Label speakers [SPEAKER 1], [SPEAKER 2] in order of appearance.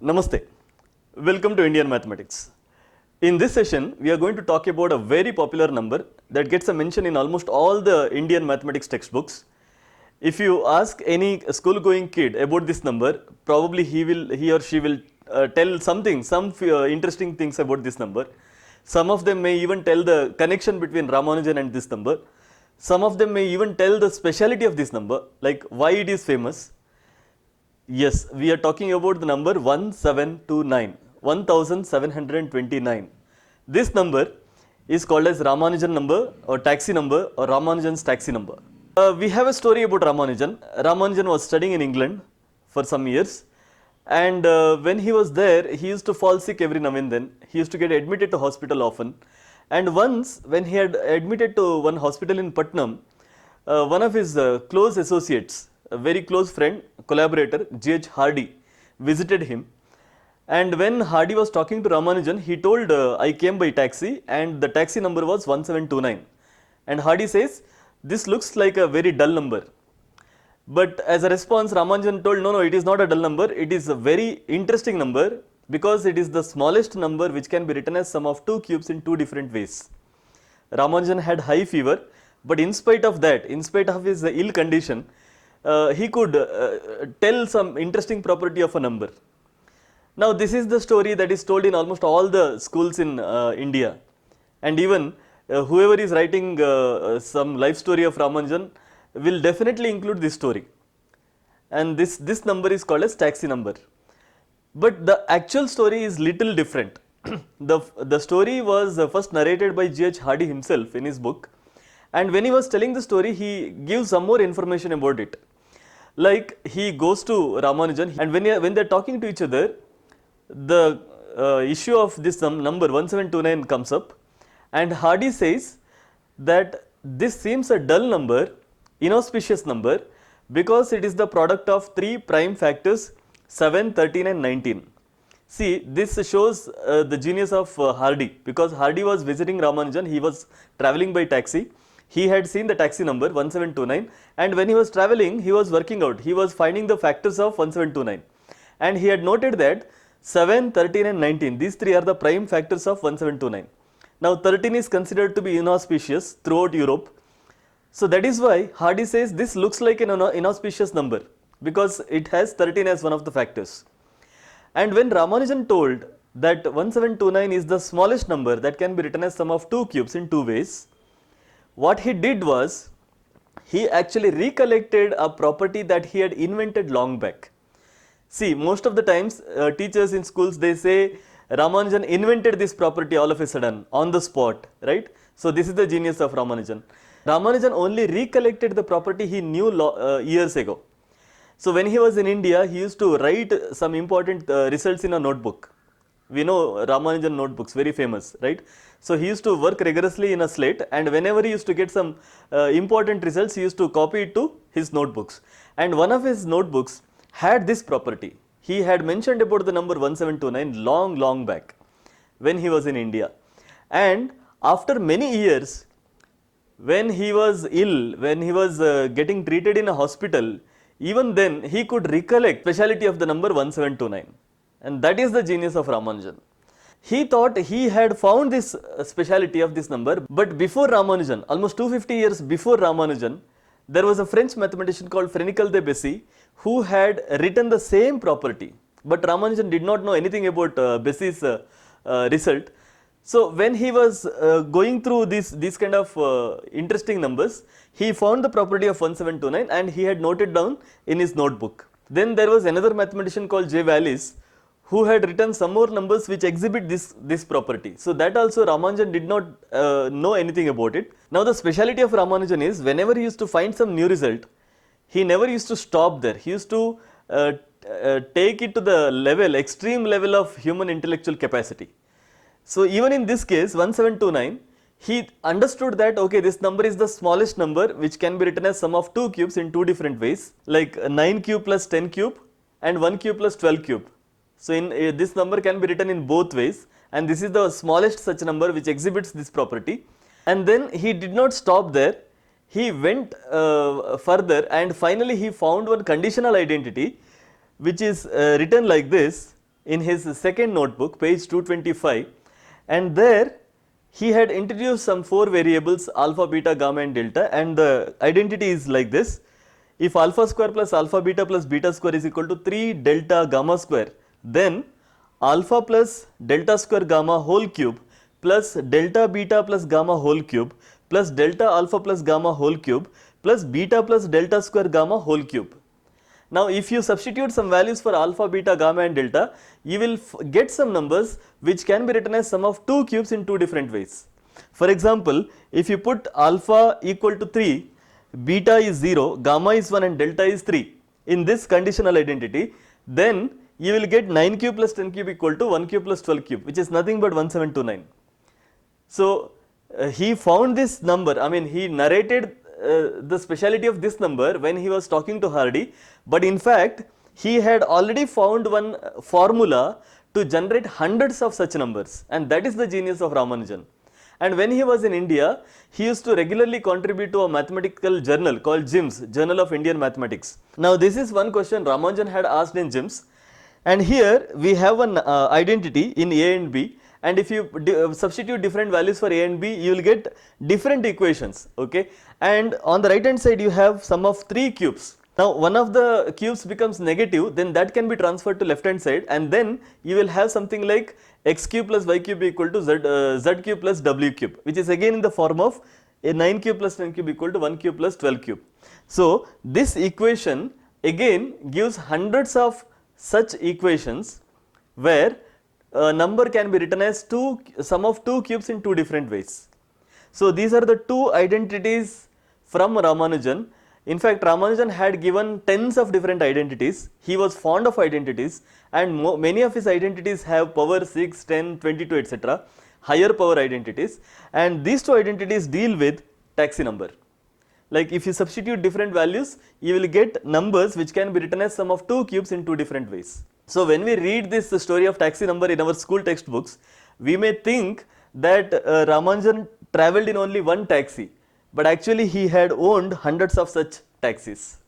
[SPEAKER 1] Namaste. Welcome to Indian Mathematics. In this session, we are going to talk about a very popular number that gets a mention in almost all the Indian mathematics textbooks. If you ask any school-going kid about this number, probably he or she will tell some interesting things about this number. Some of them may even tell the connection between Ramanujan and this number. Some of them may even tell the speciality of this number, like why it is famous. Yes, we are talking about the number 1729, 1729. This number is called as Ramanujan number or taxi number or Ramanujan's taxi number. We have a story about Ramanujan. Ramanujan was studying in England for some years, and when he was there, he used to fall sick every now and then. He used to get admitted to hospital often. And once when he had admitted to one hospital in Putnam, one of his close associates, a very close friend, collaborator, G.H. Hardy, visited him. And when Hardy was talking to Ramanujan, he told, I came by taxi and the taxi number was 1729. And Hardy says, this looks like a very dull number. But as a response, Ramanujan told, no, it is not a dull number. It is a very interesting number because it is the smallest number which can be written as sum of two cubes in two different ways. Ramanujan had high fever, but in spite of that, in spite of his ill condition, he could tell some interesting property of a number. Now this is the story that is told in almost all the schools in India, and even whoever is writing some life story of Ramanujan will definitely include this story, and this number is called as taxi number. But the actual story is little different. The story was first narrated by G.H. Hardy himself in his book, and when he was telling the story, he gives some more information about it. Like he goes to Ramanujan, and when they are talking to each other, the issue of this number 1729 comes up, and Hardy says that this seems a dull number, inauspicious number, because it is the product of three prime factors 7, 13 and 19. See, this shows the genius of Hardy, because Hardy was visiting Ramanujan, he was travelling by taxi. He had seen the taxi number 1729, and when he was travelling, he was working out, he was finding the factors of 1729, and he had noted that 7, 13 and 19, these three are the prime factors of 1729. Now 13 is considered to be inauspicious throughout Europe. So that is why Hardy says this looks like an inauspicious number, because it has 13 as one of the factors. And when Ramanujan told that 1729 is the smallest number that can be written as sum of two cubes in two ways, what he did was, he actually recollected a property that he had invented long back. See, most of the times teachers in schools, they say Ramanujan invented this property all of a sudden on the spot, right? So this is the genius of Ramanujan. Ramanujan only recollected the property he knew years ago. So when he was in India, he used to write some important results in a notebook. We know Ramanujan notebooks, very famous, right? So he used to work rigorously in a slate, and whenever he used to get some important results, he used to copy it to his notebooks. And one of his notebooks had this property. He had mentioned about the number 1729 long back when he was in India. And after many years, when he was ill, when he was getting treated in a hospital, even then he could recollect speciality of the number 1729. And that is the genius of Ramanujan. He thought he had found this speciality of this number, but before Ramanujan, almost 250 years before Ramanujan, there was a French mathematician called Frenical de Bessy who had written the same property, but Ramanujan did not know anything about Bessy's result. So when he was going through these kind of interesting numbers, he found the property of 1729 and he had noted down in his notebook. Then there was another mathematician called J. Wallis who had written some more numbers which exhibit this property. So that also Ramanujan did not know anything about it. Now the speciality of Ramanujan is, whenever he used to find some new result, he never used to stop there. He used to take it to the level, extreme level of human intellectual capacity. So even in this case 1729, he understood that okay, this number is the smallest number which can be written as sum of two cubes in two different ways, like 9 cube plus 10 cube and 1 cube plus 12 cube. So in this number can be written in both ways, and this is the smallest such number which exhibits this property. And then he did not stop there. He went further, and finally he found one conditional identity which is written like this: in his second notebook, page 225, and there he had introduced some 4 variables alpha, beta, gamma and delta, and the identity is like this. If alpha square plus alpha beta plus beta square is equal to 3 delta gamma square, then alpha plus delta square gamma whole cube plus delta beta plus gamma whole cube plus delta alpha plus gamma whole cube plus beta plus delta square gamma whole cube. Now, if you substitute some values for alpha, beta, gamma and delta, you will get some numbers which can be written as sum of 2 cubes in 2 different ways. For example, if you put alpha equal to 3, beta is 0, gamma is 1 and delta is 3 in this conditional identity, then you will get 9 cube plus 10 cube equal to 1 cube plus 12 cube, which is nothing but 1729. So, he found this number, I mean he narrated the speciality of this number when he was talking to Hardy, but in fact he had already found one formula to generate hundreds of such numbers, and that is the genius of Ramanujan. And when he was in India, he used to regularly contribute to a mathematical journal called JIMS, Journal of Indian Mathematics. Now this is one question Ramanujan had asked in JIMS, and here we have an identity in A and B, and if you substitute different values for A and B, you will get different equations, okay. And on the right hand side you have sum of 3 cubes. Now one of the cubes becomes negative, then that can be transferred to left hand side, and then you will have something like x cube plus y cube equal to z cube plus w cube, which is again in the form of a 9 cube plus 10 cube equal to 1 cube plus 12 cube. So this equation again gives hundreds of such equations where a number can be written as sum of 2 cubes in 2 different ways. So these are the 2 identities from Ramanujan. In fact, Ramanujan had given tens of different identities. He was fond of identities, and many of his identities have power 6, 10, 22, etc. higher power identities, and these 2 identities deal with taxi number. Like if you substitute different values, you will get numbers which can be written as sum of 2 cubes in 2 different ways. So when we read this story of taxi number in our school textbooks, we may think that Ramanujan travelled in only one taxi, but actually he had owned hundreds of such taxis.